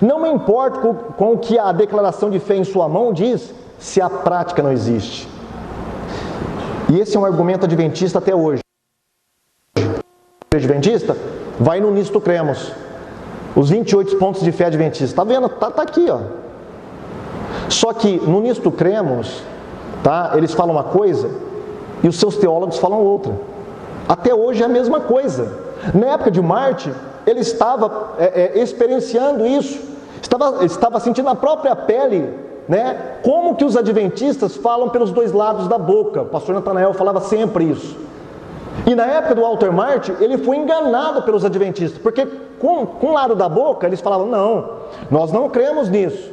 Não me importo com o que a declaração de fé em sua mão diz, se a prática não existe. E esse é um argumento adventista até hoje. Adventista, vai no Nisto Cremos, os 28 pontos de fé adventista. Está vendo? Tá aqui, ó. Só que no Nisto Cremos, tá? Eles falam uma coisa e os seus teólogos falam outra. Até hoje é a mesma coisa. Na época de Martin, ele estava experienciando isso, estava sentindo na própria pele, né, como que os adventistas falam pelos dois lados da boca. O pastor Natanael falava sempre isso. E na época do Walter Martin, ele foi enganado pelos adventistas, porque com o lado da boca eles falavam, não, nós não cremos nisso.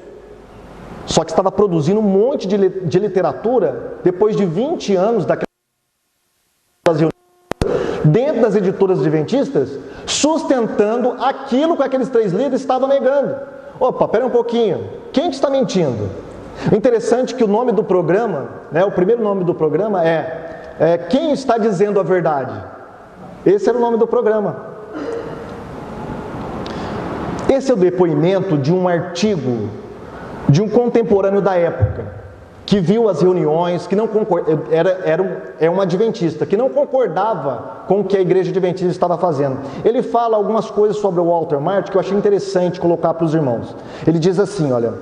Só que estava produzindo um monte de literatura, depois de 20 anos daquelas reuniões, dentro das editoras adventistas, sustentando aquilo que aqueles três líderes estavam negando. Opa, pera um pouquinho, quem que está mentindo? Interessante que o nome do programa, né, o primeiro nome do programa é Quem está dizendo a verdade? Esse era o nome do programa. Esse é o depoimento de um artigo de um contemporâneo da época, que viu as reuniões, que não concordava, era um adventista, que não concordava com o que a igreja adventista estava fazendo. Ele fala algumas coisas sobre o Walter Martin que eu achei interessante colocar para os irmãos. Ele diz assim, olha,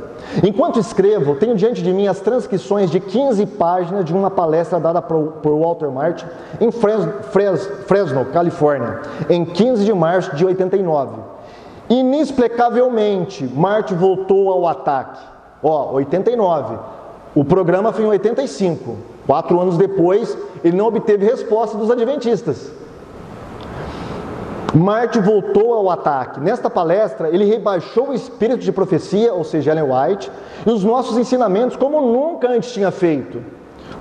enquanto escrevo, tenho diante de mim as transcrições de 15 páginas de uma palestra dada por Walter Martin em Fresno, Califórnia, em 15 de março de 89. Inexplicavelmente, Martin voltou ao ataque. Ó, 89. O programa foi em 85. 4 anos depois, ele não obteve resposta dos adventistas. Marty voltou ao ataque. Nesta palestra, ele rebaixou o espírito de profecia, ou seja, Ellen White, e os nossos ensinamentos como nunca antes tinha feito.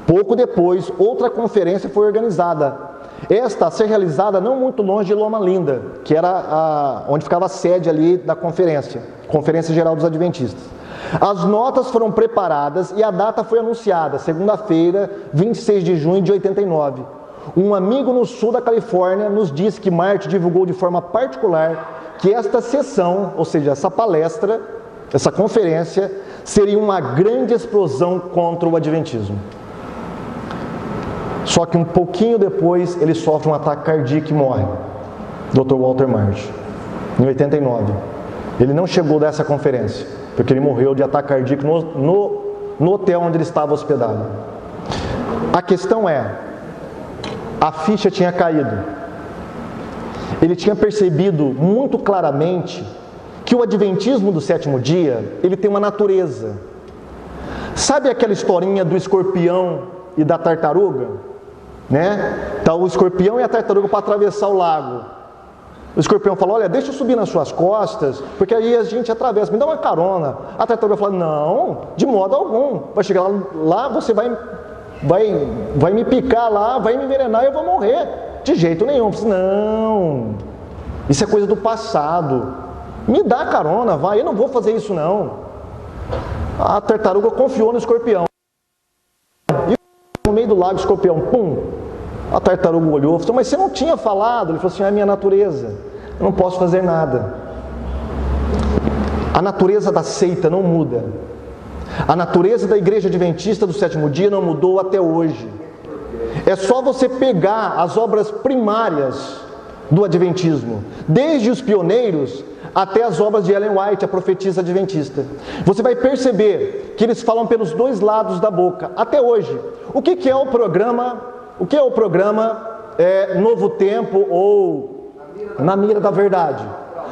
Pouco depois, outra conferência foi organizada. Esta a ser realizada não muito longe de Loma Linda, que era onde ficava a sede ali da conferência, Conferência Geral dos Adventistas. As notas foram preparadas e a data foi anunciada, segunda-feira, 26 de junho de 89. Um amigo no sul da Califórnia nos disse que Marty divulgou de forma particular que esta sessão, ou seja, essa palestra, essa conferência, seria uma grande explosão contra o adventismo. Só que um pouquinho depois ele sofre um ataque cardíaco e morre, Dr. Walter Marty, em 89. Ele não chegou dessa conferência, porque ele morreu de ataque cardíaco no hotel onde ele estava hospedado. A questão é, a ficha tinha caído. Ele tinha percebido muito claramente que o adventismo do sétimo dia, ele tem uma natureza. Sabe aquela historinha do escorpião e da tartaruga? Né? Tá o escorpião e a tartaruga para atravessar o lago. O escorpião fala, olha, deixa eu subir nas suas costas, porque aí a gente atravessa, me dá uma carona. A tartaruga fala, não, de modo algum. Vai chegar lá você vai me picar lá, vai me envenenar e eu vou morrer. De jeito nenhum. Eu disse, não, isso é coisa do passado. Me dá carona, vai, eu não vou fazer isso não. A tartaruga confiou no escorpião. E no meio do lago, o escorpião, pum. A tartaruga olhou e falou, mas você não tinha falado? Ele falou assim, é a minha natureza, eu não posso fazer nada. A natureza da seita não muda. A natureza da igreja adventista do sétimo dia não mudou até hoje. É só você pegar as obras primárias do adventismo, desde os pioneiros até as obras de Ellen White, a profetisa adventista. Você vai perceber que eles falam pelos dois lados da boca, até hoje. O que é o programa? O que é o programa Novo Tempo ou Na Mira da Verdade?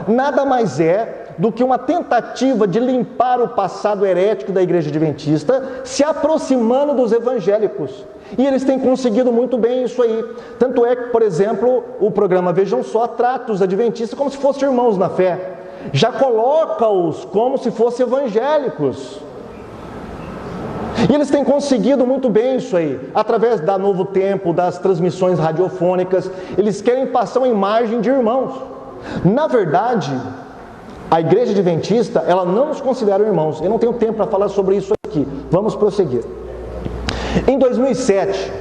Nada mais é do que uma tentativa de limpar o passado herético da igreja adventista, se aproximando dos evangélicos. E eles têm conseguido muito bem isso aí. Tanto é que, por exemplo, o programa Vejam Só trata os adventistas como se fossem irmãos na fé. Já coloca-os como se fossem evangélicos. E eles têm conseguido muito bem isso aí, através da Novo Tempo, das transmissões radiofônicas. Eles querem passar uma imagem de irmãos. Na verdade, a igreja adventista, ela não nos considera irmãos. Eu não tenho tempo para falar sobre isso aqui. Vamos prosseguir. Em 2007,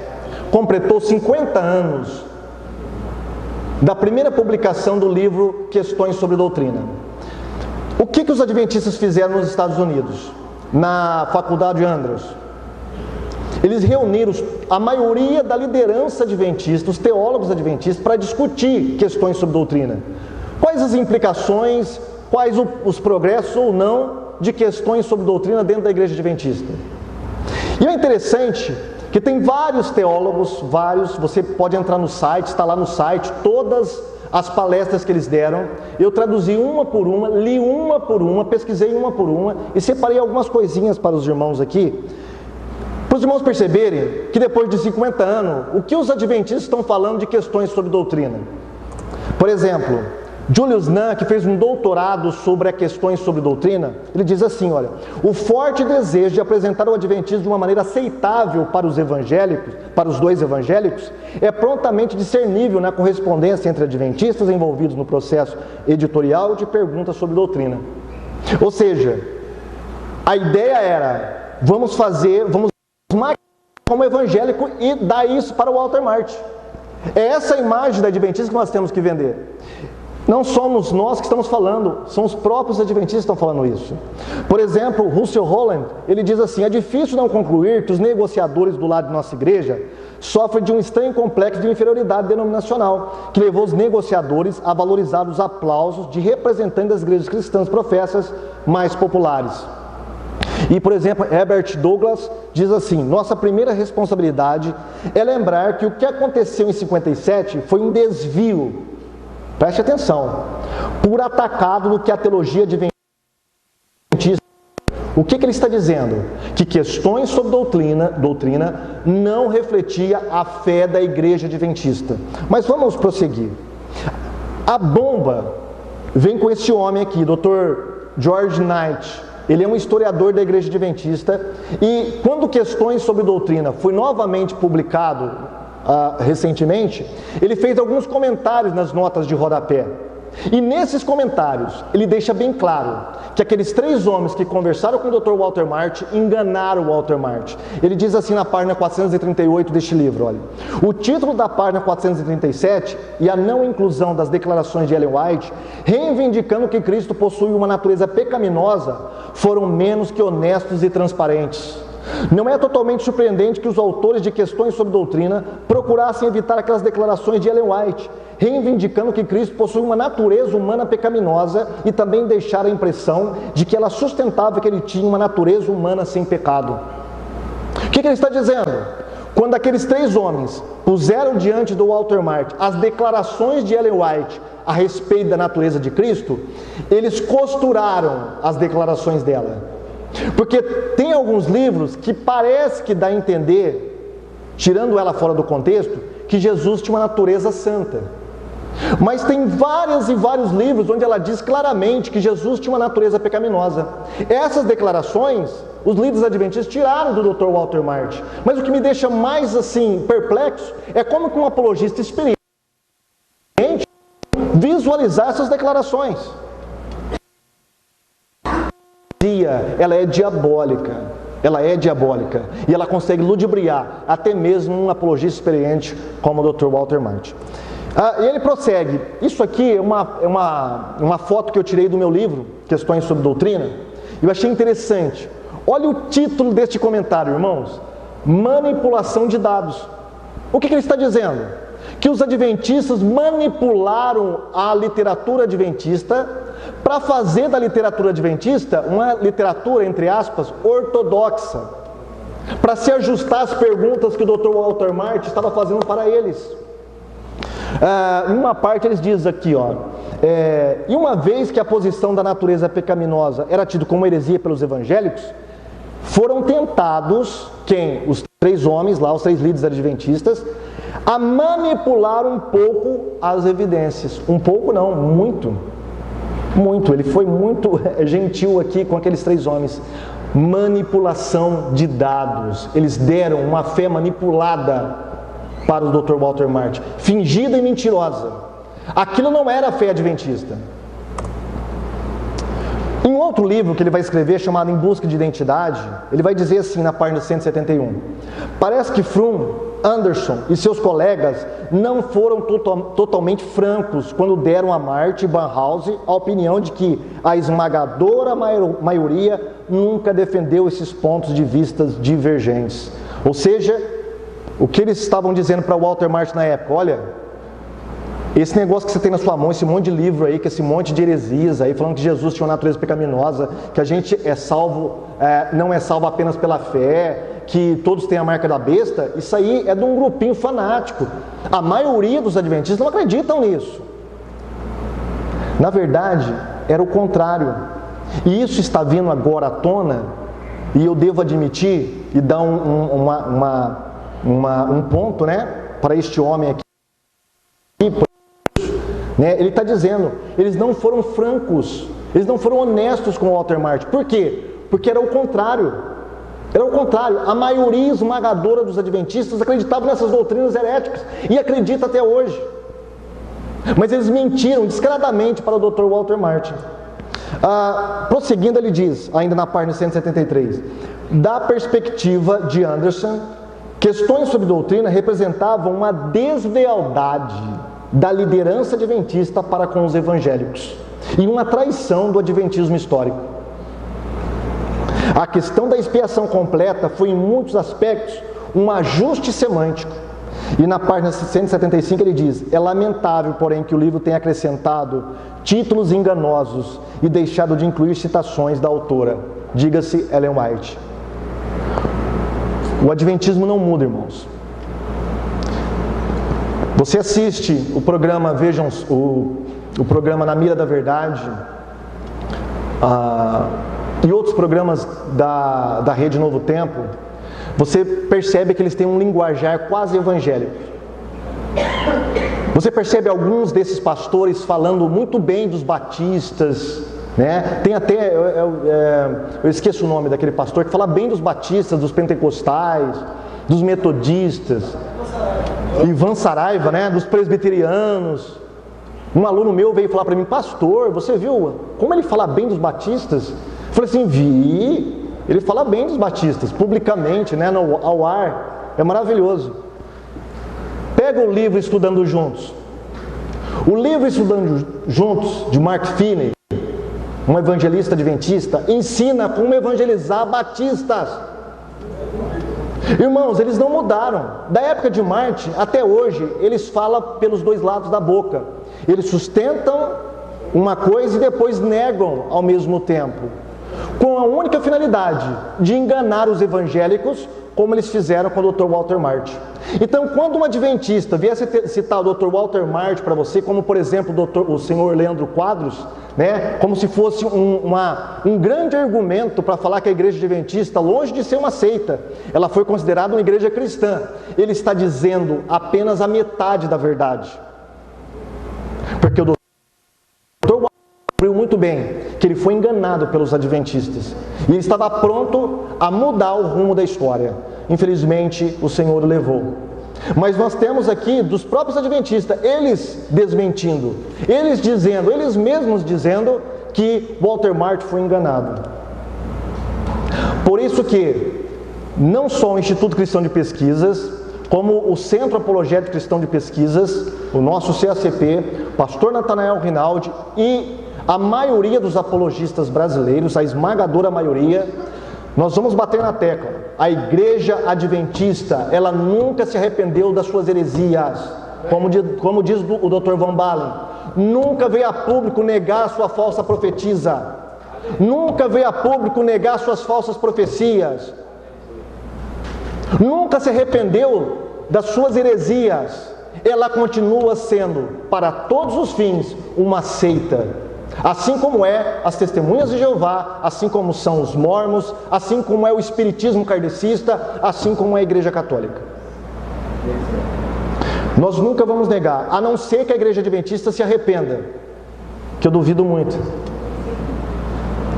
completou 50 anos da primeira publicação do livro Questões sobre Doutrina. O que os adventistas fizeram nos Estados Unidos? Na faculdade Andrews? Eles reuniram a maioria da liderança adventista, os teólogos adventistas, para discutir questões sobre doutrina. Quais as implicações, quais os progressos ou não de questões sobre doutrina dentro da igreja adventista. E é interessante que tem vários teólogos, você pode entrar no site, está lá no site, todas as palestras que eles deram. Eu traduzi uma por uma, li uma por uma, pesquisei uma por uma e separei algumas coisinhas para os irmãos aqui, para os irmãos perceberem que depois de 50 anos, o que os adventistas estão falando de questões sobre doutrina. Por exemplo, Julius Nunn, que fez um doutorado sobre as questões sobre doutrina, ele diz assim, olha, o forte desejo de apresentar o adventismo de uma maneira aceitável para os evangélicos, para os dois evangélicos, é prontamente discernível na correspondência entre adventistas envolvidos no processo editorial de perguntas sobre doutrina. Ou seja, a ideia era, vamos marcar como evangélico e dar isso para o Walter Marty. É essa imagem da adventista que nós temos que vender. Não somos nós que estamos falando, são os próprios adventistas que estão falando isso. Por exemplo, Russell Holland, ele diz assim, é difícil não concluir que os negociadores do lado de nossa igreja sofrem de um estranho complexo de inferioridade denominacional, que levou os negociadores a valorizar os aplausos de representantes das igrejas cristãs professas mais populares. E, por exemplo, Herbert Douglas diz assim, nossa primeira responsabilidade é lembrar que o que aconteceu em 57 foi um desvio, preste atenção, por atacado do que a teologia adventista, O que ele está dizendo? Que questões sobre doutrina não refletia a fé da igreja adventista. Mas vamos prosseguir. A bomba vem com esse homem aqui, Dr. George Knight. Ele é um historiador da igreja adventista, e quando questões sobre doutrina foi novamente publicado recentemente, ele fez alguns comentários nas notas de rodapé. E nesses comentários, ele deixa bem claro que aqueles 3 homens que conversaram com o Dr. Walter Martin enganaram o Walter Martin. Ele diz assim na página 438 deste livro, olha: o título da página 437 e a não inclusão das declarações de Ellen White, reivindicando que Cristo possui uma natureza pecaminosa, foram menos que honestos e transparentes. Não é totalmente surpreendente que os autores de questões sobre doutrina procurassem evitar aquelas declarações de Ellen White, reivindicando que Cristo possui uma natureza humana pecaminosa, e também deixar a impressão de que ela sustentava que ele tinha uma natureza humana sem pecado. O que ele está dizendo? Quando aqueles 3 homens puseram diante do Walter Martin as declarações de Ellen White a respeito da natureza de Cristo, eles costuraram as declarações dela. Porque tem alguns livros que parece que dá a entender, tirando ela fora do contexto, que Jesus tinha uma natureza santa. Mas tem vários e vários livros onde ela diz claramente que Jesus tinha uma natureza pecaminosa. Essas declarações, os líderes adventistas tiraram do Dr. Walter Martin. Mas o que me deixa mais assim perplexo é como que um apologista experiente visualizar essas declarações. Ela é diabólica, e ela consegue ludibriar até mesmo um apologista experiente como o Dr. Walter Martin. E ele prossegue. Isso aqui é uma foto que eu tirei do meu livro, Questões sobre Doutrina, e eu achei interessante. Olha o título deste comentário, irmãos: manipulação de dados. O que ele está dizendo? Que os adventistas manipularam a literatura adventista para fazer da literatura adventista uma literatura, entre aspas, ortodoxa, para se ajustar às perguntas que o Dr. Walter Martin estava fazendo para eles. Em uma parte eles dizem aqui, e uma vez que a posição da natureza pecaminosa era tida como heresia pelos evangélicos, foram tentados, os 3 homens lá, os 3 líderes adventistas, a manipular um pouco as evidências. Um pouco não, muito. Ele foi muito gentil aqui com aqueles 3 homens. Manipulação de dados. Eles deram uma fé manipulada para o Dr. Walter Martin, fingida e mentirosa. Aquilo não era a fé adventista. Em outro livro que ele vai escrever, chamado Em Busca de Identidade, ele vai dizer assim na página 171: parece que Frum, Anderson e seus colegas não foram totalmente francos quando deram a Martin e Barnhouse a opinião de que a esmagadora maioria nunca defendeu esses pontos de vista divergentes. Ou seja, o que eles estavam dizendo para Walter Martin na época: olha, esse negócio que você tem na sua mão, esse monte de livro aí, que esse monte de heresias aí, falando que Jesus tinha uma natureza pecaminosa, que a gente é salvo, não é salvo apenas pela fé, que todos têm a marca da besta, isso aí é de um grupinho fanático. A maioria dos adventistas não acreditam nisso. Na verdade, era o contrário. E isso está vindo agora à tona, e eu devo admitir e dar um ponto, para este homem aqui. Ele está dizendo, eles não foram francos, eles não foram honestos com o Walter Martin. Por quê? Porque era o contrário. Era o contrário. A maioria esmagadora dos adventistas acreditava nessas doutrinas heréticas e acredita até hoje. Mas eles mentiram descaradamente para o Dr. Walter Martin. Prosseguindo, ele diz, ainda na página 173, da perspectiva de Anderson, questões sobre doutrina representavam uma deslealdade da liderança adventista para com os evangélicos e uma traição do adventismo histórico. A questão da expiação completa foi, em muitos aspectos, um ajuste semântico. E na página 175 ele diz: é lamentável, porém, que o livro tenha acrescentado títulos enganosos e deixado de incluir citações da autora, diga-se Ellen White. O adventismo não muda, irmãos. Você assiste o programa, vejam, o programa Na Mira da Verdade, e outros programas da Rede Novo Tempo, você percebe que eles têm um linguajar quase evangélico. Você percebe alguns desses pastores falando muito bem dos batistas, né? Tem até, eu esqueço o nome daquele pastor que fala bem dos batistas, dos pentecostais, dos metodistas, Ivan Saraiva, né? Dos presbiterianos. Um aluno meu veio falar para mim: pastor, você viu como ele fala bem dos batistas? Eu falei assim: vi, ele fala bem dos batistas, publicamente, né? Ao ar, é maravilhoso. Pega o livro Estudando Juntos. O livro Estudando Juntos, de Mark Finney, um evangelista adventista, ensina como evangelizar batistas. Irmãos, eles não mudaram. Da época de Martin até hoje, eles falam pelos dois lados da boca. Eles sustentam uma coisa e depois negam ao mesmo tempo, com a única finalidade de enganar os evangélicos, como eles fizeram com o Dr. Walter Martin. Então, quando um adventista viesse citar o Dr. Walter Martin para você, como por exemplo o senhor Leandro Quadros, né, como se fosse um grande argumento para falar que a igreja adventista, longe de ser uma seita, ela foi considerada uma igreja cristã, ele está dizendo apenas a metade da verdade. Porque o Dr. Walter descobriu muito bem que ele foi enganado pelos adventistas e ele estava pronto a mudar o rumo da história. Infelizmente, o Senhor o levou. Mas nós temos aqui dos próprios adventistas, eles desmentindo, eles mesmos dizendo que Walter Martin foi enganado. Por isso que não só o Instituto Cristão de Pesquisas, como o Centro Apologético Cristão de Pesquisas, o nosso CACP, pastor Natanael Rinaldi e a maioria dos apologistas brasileiros, a esmagadora maioria, nós vamos bater na tecla. A igreja adventista, ela nunca se arrependeu das suas heresias, como diz o Dr. Van Balen, nunca veio a público negar a sua falsa profetisa, nunca veio a público negar suas falsas profecias, nunca se arrependeu das suas heresias. Ela continua sendo, para todos os fins, uma seita. Assim como é as Testemunhas de Jeová, assim como são os mormons, assim como é o espiritismo kardecista, assim como é a Igreja Católica. Nós nunca vamos negar, a não ser que a Igreja Adventista se arrependa, que eu duvido muito.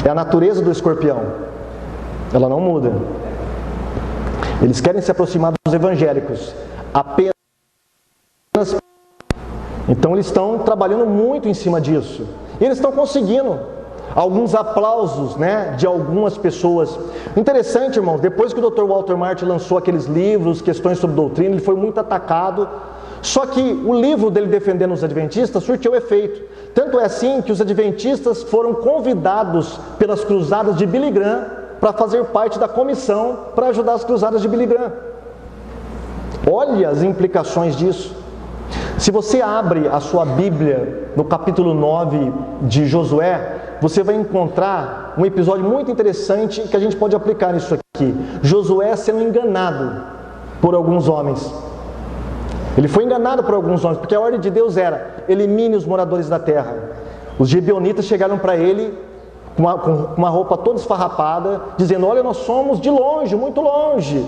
É a natureza do escorpião, ela não muda. Eles querem se aproximar dos evangélicos, apenas. Então eles estão trabalhando muito em cima disso. E eles estão conseguindo alguns aplausos, né, de algumas pessoas. Interessante, irmãos, depois que o Dr. Walter Martin lançou aqueles livros, Questões sobre Doutrina, ele foi muito atacado. Só que o livro dele defendendo os adventistas surtiu efeito. Tanto é assim que os adventistas foram convidados pelas cruzadas de Billy Graham para fazer parte da comissão para ajudar as cruzadas de Billy Graham. Olha as implicações disso. Se você abre a sua Bíblia no capítulo 9 de Josué, você vai encontrar um episódio muito interessante que a gente pode aplicar nisso aqui. Josué sendo enganado por alguns homens. Ele foi enganado por alguns homens, porque a ordem de Deus era: elimine os moradores da terra. Os gibeonitas chegaram para ele com uma roupa toda esfarrapada, dizendo: olha, nós somos de longe, muito longe.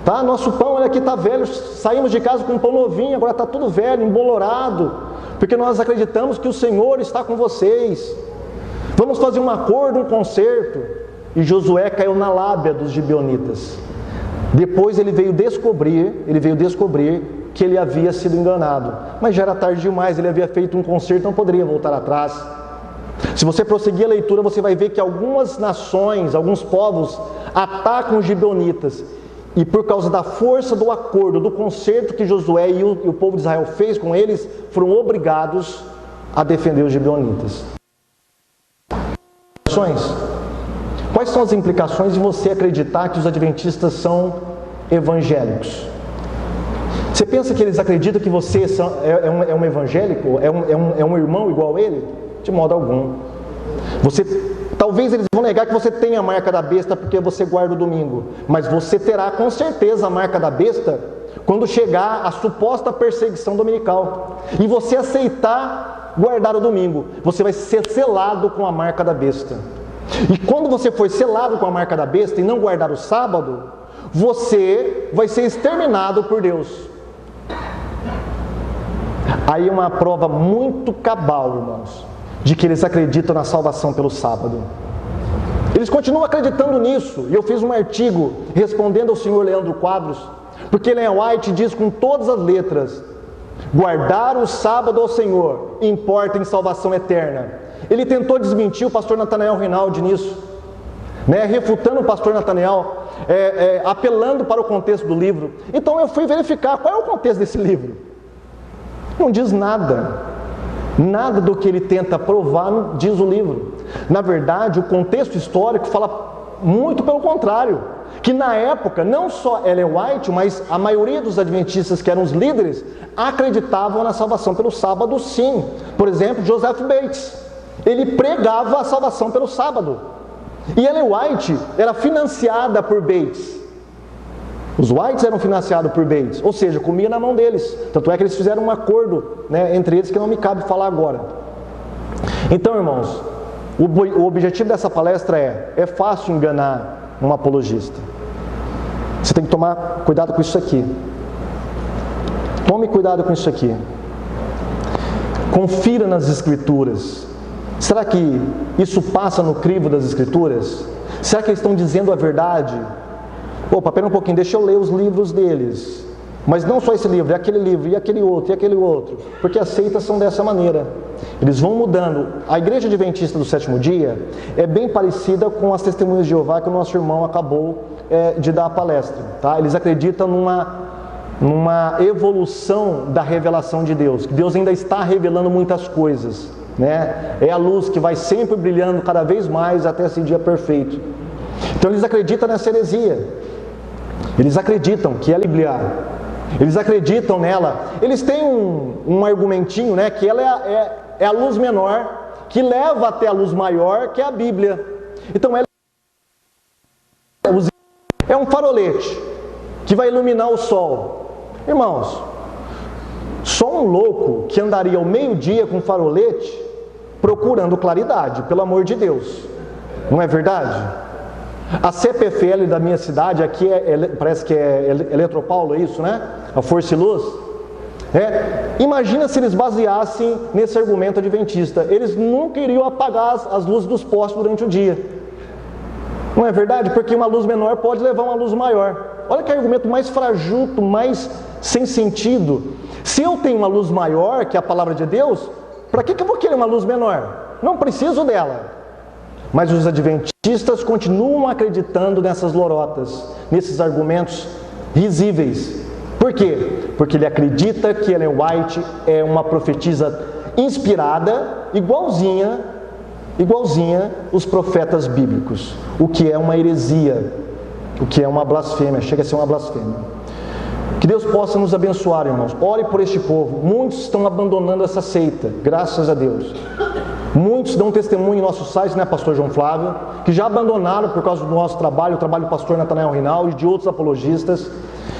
Tá? Nosso pão, olha aqui, está velho, saímos de casa com um pão novinho, agora está tudo velho, embolorado, porque nós acreditamos que o Senhor está com vocês. Vamos fazer um acordo, um concerto. E Josué caiu na lábia dos gibeonitas. Depois ele veio descobrir que ele havia sido enganado. Mas já era tarde demais, ele havia feito um concerto, não poderia voltar atrás. Se você prosseguir a leitura, você vai ver que algumas nações, alguns povos atacam os gibeonitas. E por causa da força do acordo, do concerto que Josué e o povo de Israel fez com eles, foram obrigados a defender os gibeonitas. Quais são as implicações de você acreditar que os adventistas são evangélicos? Você pensa que eles acreditam que você é um evangélico? É um irmão igual a ele? De modo algum. Talvez eles vão negar que você tenha a marca da besta porque você guarda o domingo, mas você terá com certeza a marca da besta quando chegar a suposta perseguição dominical e você aceitar guardar o domingo, você vai ser selado com a marca da besta. E quando você for selado com a marca da besta e não guardar o sábado, você vai ser exterminado por Deus. Aí é uma prova muito cabal, irmãos, de que eles acreditam na salvação pelo sábado. Eles continuam acreditando nisso. E eu fiz um artigo respondendo ao senhor Leandro Quadros, porque Ellen White diz com todas as letras: guardar o sábado ao Senhor importa em salvação eterna. Ele tentou desmentir o pastor Nathanael Rinaldi nisso, refutando o pastor Nathanael, apelando para o contexto do livro. Então eu fui verificar qual é o contexto desse livro. Não diz nada. Nada do que ele tenta provar diz o livro. Na verdade, o contexto histórico fala muito pelo contrário. Que na época, não só Ellen White, mas a maioria dos adventistas que eram os líderes, acreditavam na salvação pelo sábado, sim. Por exemplo, Joseph Bates, ele pregava a salvação pelo sábado. E Ellen White era financiada por Bates. Os Whites eram financiados por Bates, ou seja, comia na mão deles. Tanto é que eles fizeram um acordo, entre eles, que não me cabe falar agora. Então, irmãos, o objetivo dessa palestra é fácil enganar um apologista. Você tem que tomar cuidado com isso aqui. Tome cuidado com isso aqui. Confira nas Escrituras. Será que isso passa no crivo das Escrituras? Será que eles estão dizendo a verdade? Opa, pera um pouquinho, deixa eu ler os livros deles. Mas não só esse livro, é aquele livro, e aquele outro, e aquele outro. Porque as seitas são dessa maneira. Eles vão mudando. A Igreja Adventista do Sétimo Dia é bem parecida com as Testemunhas de Jeová que o nosso irmão acabou de dar a palestra. Tá? Eles acreditam numa evolução da revelação de Deus. Que Deus ainda está revelando muitas coisas. É a luz que vai sempre brilhando cada vez mais até esse dia perfeito. Então eles acreditam nessa heresia. Eles acreditam que ela é Bíblia. Eles acreditam nela. Eles têm um argumentinho, que ela é a luz menor, que leva até a luz maior, que é a Bíblia. Então ela é um farolete que vai iluminar o sol. Irmãos, só um louco que andaria ao meio-dia com farolete procurando claridade, pelo amor de Deus. Não é verdade? A CPFL da minha cidade, aqui parece que é Eletropaulo, é isso, A Força e Luz. Imagina se eles baseassem nesse argumento adventista. Eles nunca iriam apagar as luzes dos postes durante o dia. Não é verdade? Porque uma luz menor pode levar uma luz maior. Olha que argumento mais frajuto, mais sem sentido. Se eu tenho uma luz maior, que é a palavra de Deus, para que eu vou querer uma luz menor? Não preciso dela. Mas os adventistas continuam acreditando nessas lorotas, nesses argumentos risíveis. Por quê? Porque ele acredita que Ellen White é uma profetisa inspirada, igualzinha os profetas bíblicos. O que é uma heresia, o que é uma blasfêmia, chega a ser uma blasfêmia. Que Deus possa nos abençoar, irmãos. Ore por este povo. Muitos estão abandonando essa seita, graças a Deus. Muitos dão testemunho em nosso site, pastor João Flávio, que já abandonaram por causa do nosso trabalho, o trabalho do pastor Nathanael Rinaldi e de outros apologistas,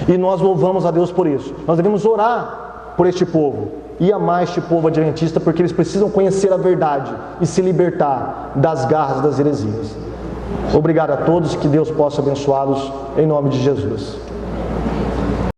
e nós louvamos a Deus por isso. Nós devemos orar por este povo e amar este povo adventista, porque eles precisam conhecer a verdade e se libertar das garras das heresias. Obrigado a todos, que Deus possa abençoá-los em nome de Jesus.